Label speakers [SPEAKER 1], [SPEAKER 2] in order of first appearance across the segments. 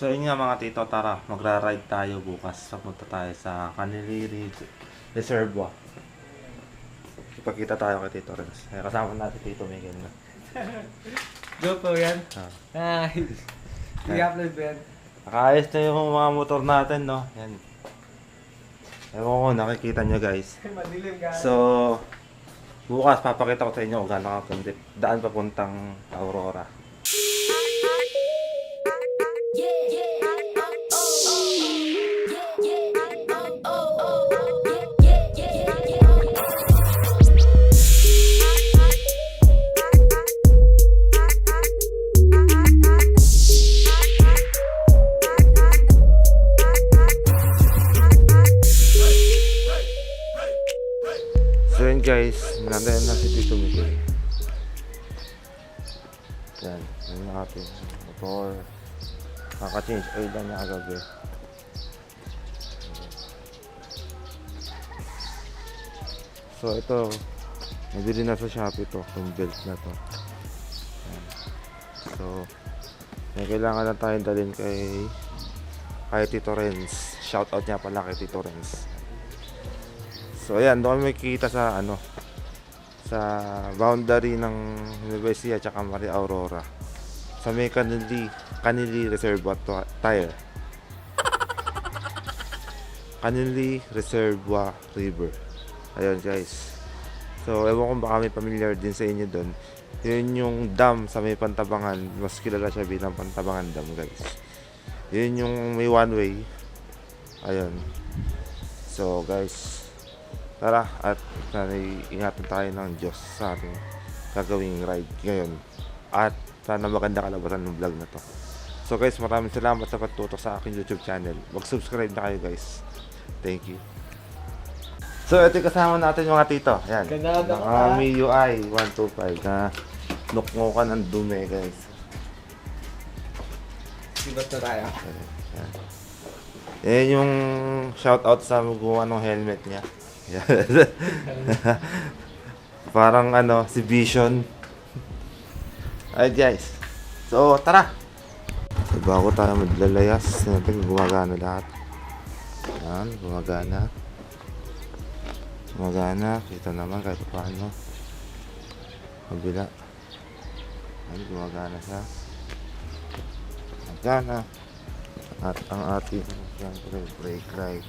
[SPEAKER 1] So yun nga mga tito, tara, magra-ride tayo bukas. Papunta tayo sa Caniliri Reserva. Ipakita tayo kay Tito Renz. Kasama natin Tito Miguel na.
[SPEAKER 2] Go po yan.
[SPEAKER 1] Ah.
[SPEAKER 2] Nice. I-upload ba yan?
[SPEAKER 1] Nakaayos na yung mga motor natin, no? Yan. Ewan ko, nakikita nyo guys.
[SPEAKER 2] Madilim ka.
[SPEAKER 1] So, bukas papakita ko sa inyo kung gaano kakandit. Daan papuntang Aurora. So yun guys, nandayan na si Tito Miguel. Yan, yun yung ating motor. Kaka-change oil lang niya kagabi. So ito, nabili na sa Shopee to, yung belt na to. Yan. So, may kailangan na tayong dalhin kay Tito Renz. Shoutout niya pala kay Tito Renz. So ayan, doon may kita sa sa boundary ng University at saka Maria Aurora. Sa may Caniliri Reserva Tire. Caniliri Reserva River. Ayun guys. So ewan kung baka may familiar din sa inyo doon. Yun yung dam sa may Pantabangan. Mas kilala siya bilang Pantabangan Dam guys. Yun yung may one way. Ayun. So guys, tara at ingatan tayo ng Diyos sa ating gagawing ride ngayon. At sana maganda kalabasan ng vlog na to. So guys, maraming salamat sa pagtutok sa aking YouTube channel. Mag-subscribe na kayo guys. Thank you. So ito kasama natin yung mga tito. Yan. Ang MIUI 125 na nuknukan ng dumi guys.
[SPEAKER 2] Sibat na tayo.
[SPEAKER 1] Yan. Yan yung shoutout sa gumawa ng helmet niya. Parang si Vision. Alright guys. So tara. Bago tayo maglalayas, natin gumagana lahat. Yan, gumagana. Gumagana, kita naman kahit paano. Kabila. Yan, gumagana siya. Gumagana. At ang ating siyempre brake right.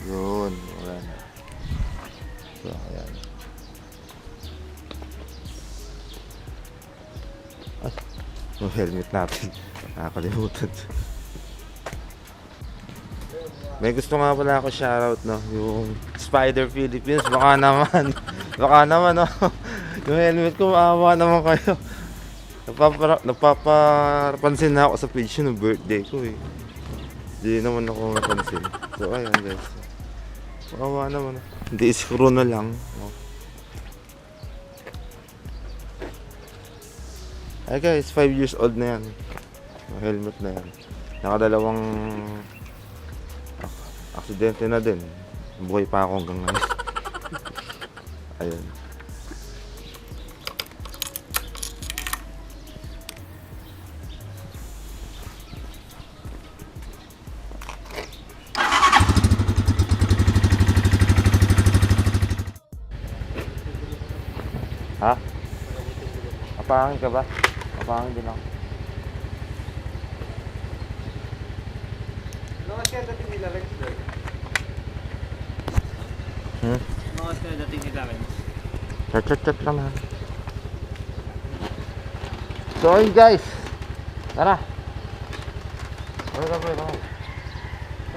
[SPEAKER 1] Yun, wala na. So, ayan. Ay, yung helmet natin. Nakakalimutan. May gusto nga pala ako shoutout, no? Yung Spider Philippines. Baka naman. Baka naman, no? Yung helmet ko, maawa naman kayo. Nagpapapansin na ako sa page ng birthday ko, eh. Hindi naman ako napansin. So, ayan, guys. Maawa naman. Hindi, screw na lang. Oh. Ay guys, 5 years old na yan. Helmet na yan. Nakadalawang aksidente na din. Buhay pa ako hanggang ngayon. Ayun. Ha? Apangin ka ba? Apangin din ako.
[SPEAKER 2] Ano kasi dating nila Rex doon? Ano kasi dating nila Rex?
[SPEAKER 1] Chat lang ha. So yun guys. Tara. Wala.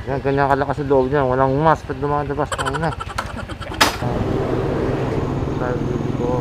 [SPEAKER 1] Yan, ganyan kalakas sa loob niya. Walang mask pag lumalabas. Ayun na. Sabi ko.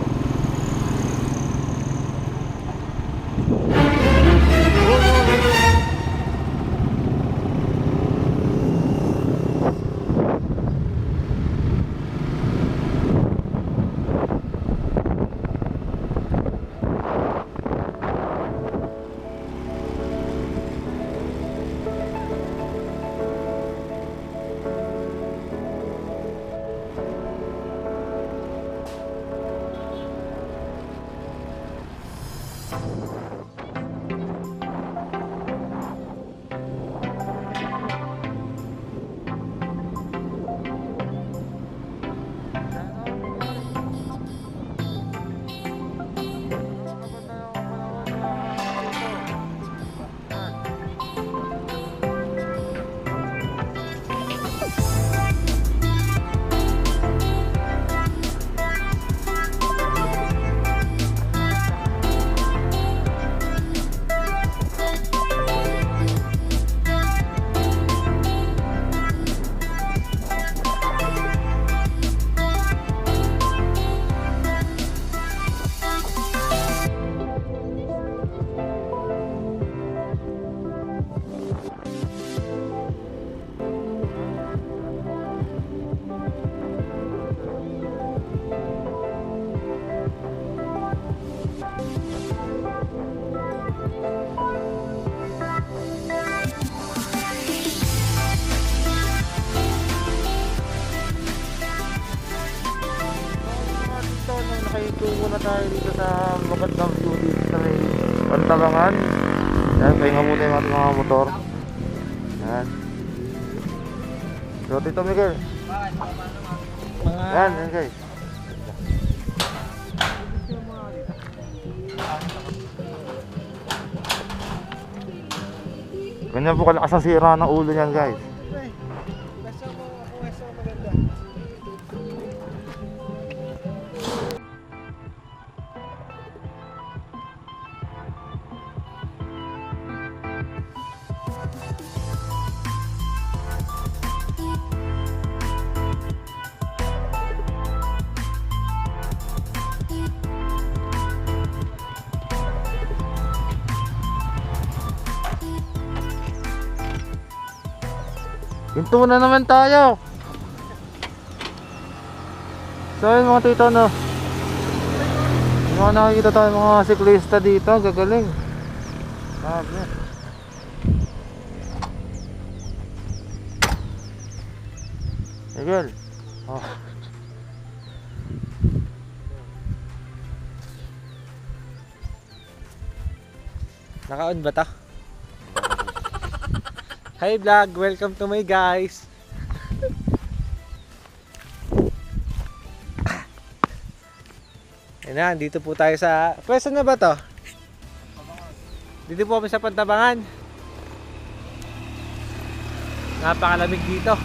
[SPEAKER 1] tungo na tayo dito sa magandang view dito sa may Pantabangan. Yan, pahinga muna yung ating mga motor. Yan. So, Tito Miguel. Yan, yan guys. Ganyan po kalakas ang sira ng ulo niyan guys.
[SPEAKER 2] Basta mo, OSO maganda.
[SPEAKER 1] Pinto na naman tayo. So yun mga tito, no, yung mga nakikita tayo mga siklista dito, gagaling. Sabi. Miguel. Oh.
[SPEAKER 2] Naka-on ba to? Hi vlog, welcome to my guys. Ayan na, dito po tayo sa... Pwesto na ba to? Dito po kami sa Pantabangan. Napakalamig dito.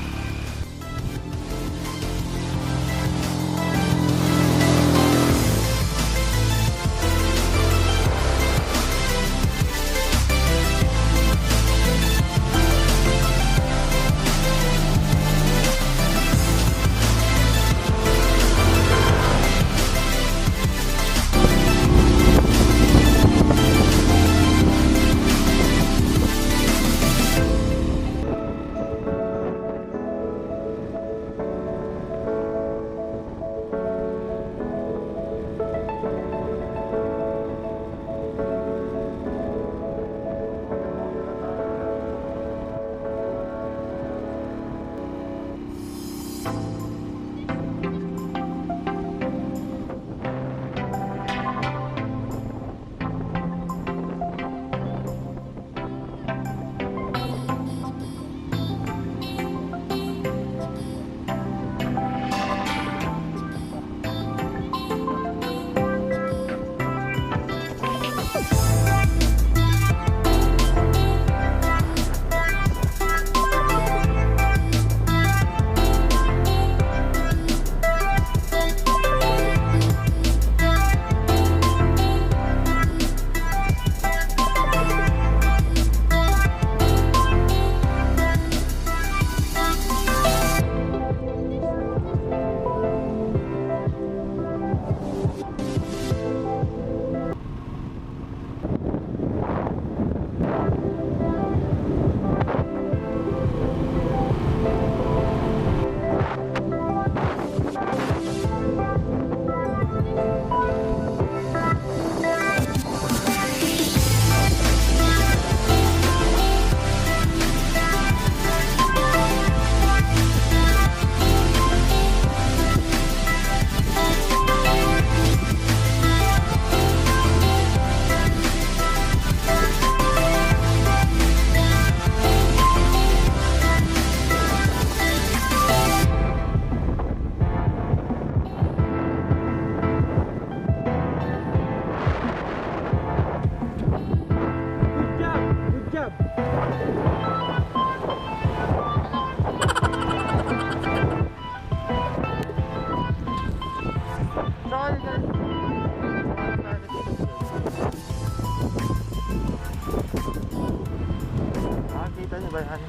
[SPEAKER 1] Nakita niyo ba yan?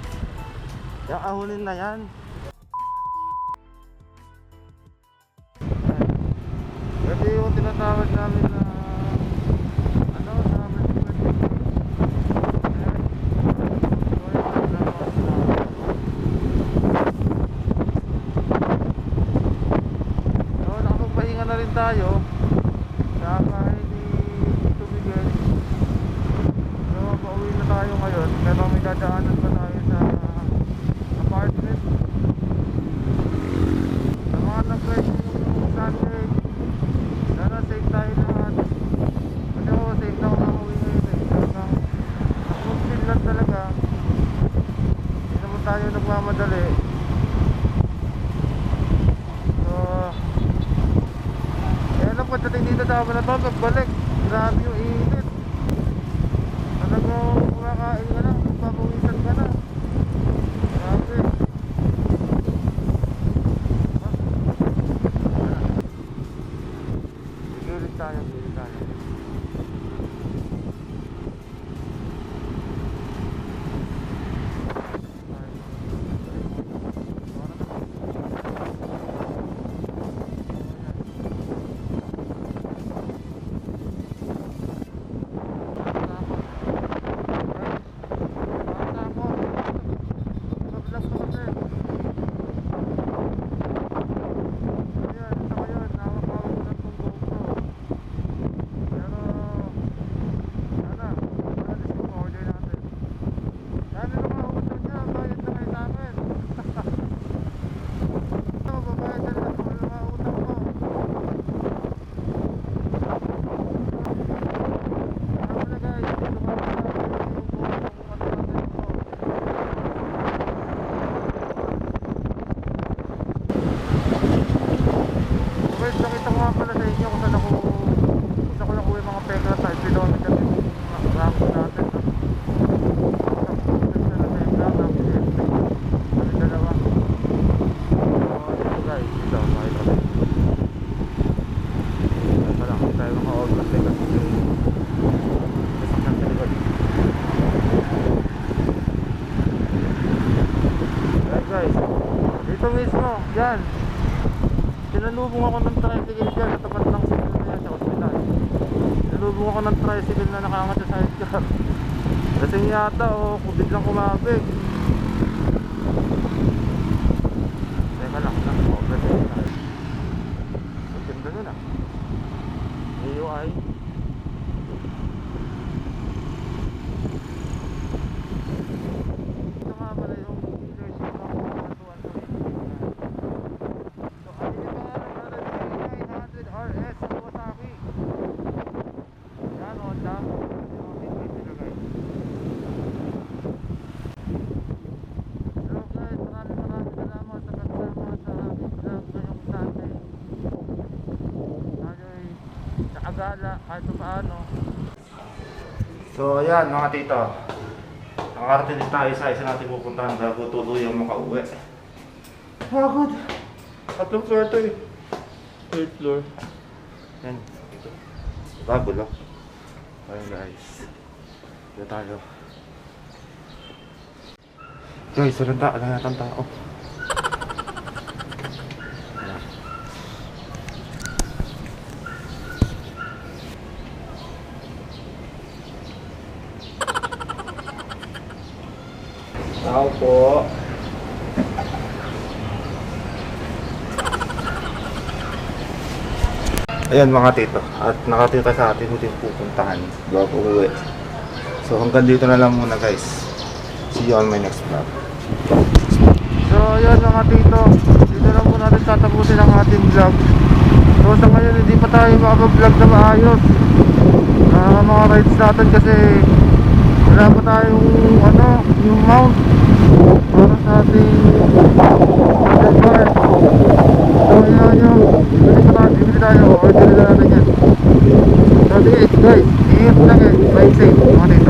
[SPEAKER 1] Yung ahunin na yan. Ito yung tinatawag namin na ano, sa so, nakapagpahinga na rin tayo sa bahay ni Tito Miguel. So, pauwi na tayo ngayon, pero may dadaanan pa tayo sa apartment. Sa mga nag-ride yung Sunday, sana kasama na to, pagbalik. Grabe yung init. Talagang kumakain ka na, papawisan ka na. Grabe. Gilit tayo, gilit tayo. Guys, nakita ko nga pala sa inyo kung saan ako nakuha yung mga pekla 5 kilometer yung rango natin. Sa na pekla, rango din. Kami dalawa. So, dito guys, dito, makita ko. Ito lang, tayo mga almost like kasi kasakyan sa likod. Alright guys, dito mismo, yan. Sinalubong ako ng tricycle dyan sa tapat ng signal na yan sa ospital. Sinalubong ako ng tricycle na nakaangat sa sidecar. Lasing yata o kung biglang kumabig. Teka lang, over tayo. Ang ganda nun ah. AUI. Ito nga pala yung dealership ng katuan sa RS Kawasaki. Yan, Honda. Hello guys, maraming salamat sa kasama sa aking vlog ngayong Sunday. Tayo'y nakagala kahit paano. So ayan mga tito, nakakarating din tayo sa isa natin pupuntahan bago tuluyang makauwi. Pagod. Tatlong floor to eh. Third floor. Yan. Bago lang. Ayun guys. Dito tayo. Guys, wala natang tao. Ayan. Tao po. Ayan mga tito, at nakatita sa atin yung pupuntahan bago uwi. So hanggang dito na lang muna guys. See you on my next vlog. So ayan mga tito, dito lang muna natin tatapusin ang ating vlog. So sa ngayon hindi pa tayo makapag-vlog na maayos. Mga rides natin kasi wala pa tayong yung mount para sa ating paddle bar. So yun yung bibili tayo, order na natin yan. So guys, ingat lang eh, ride safe mga tito.